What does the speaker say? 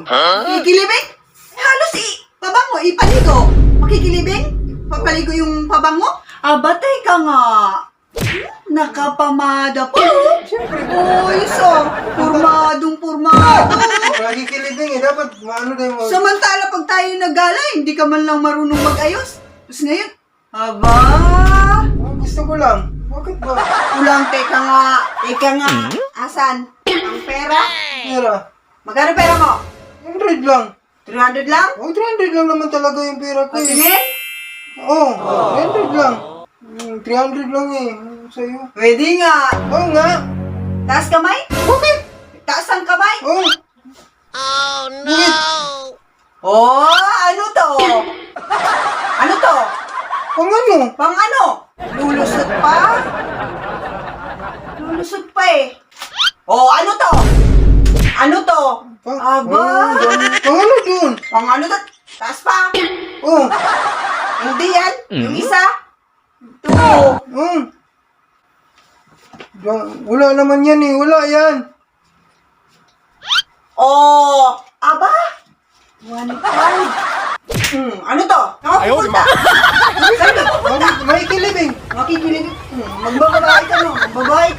sa'yo. Makikilibing? Halos pabango, ipaligo. Makikilibing? Papaligo yung pabango? Batay ka nga. Nakapamada pa. Uy, Pormadong pormado. Nakikilibing dapat maano tayo mo. Samantala pag tayo nagala, hindi ka man lang marunong mag-ayos. Tapos ngayon, aba, Gusto ko lang. Bakit ba? kulang, teka nga. Asan? Ang pera? Pera. Magkano pera mo? 100 lang. 300 lang? 300 lang naman talaga yung pera ko eh. Tingin? Oo, 300 lang. 300 lang eh. Sa'yo. Pwede nga. Oo nga. Taas kamay? Bakit? Taas ang kamay? Oo. Bakit? Oh, ano to? Ano to? Pang ano? Pang ano? Lulusot pa? Lulusot pa eh. Oh, ano to? Ano to? Aba? Pang ano dun? Pang ano to? Taas pa? Oo. Hindi yan. Yung isa? Ito. Wala naman yan eh. Wala yan. Oh, aba? 1.5. Ano to? Nakapupunta. Saan ka pupunta? May kilibing. Makikilig. Magbababae ka no? Magbabae ka.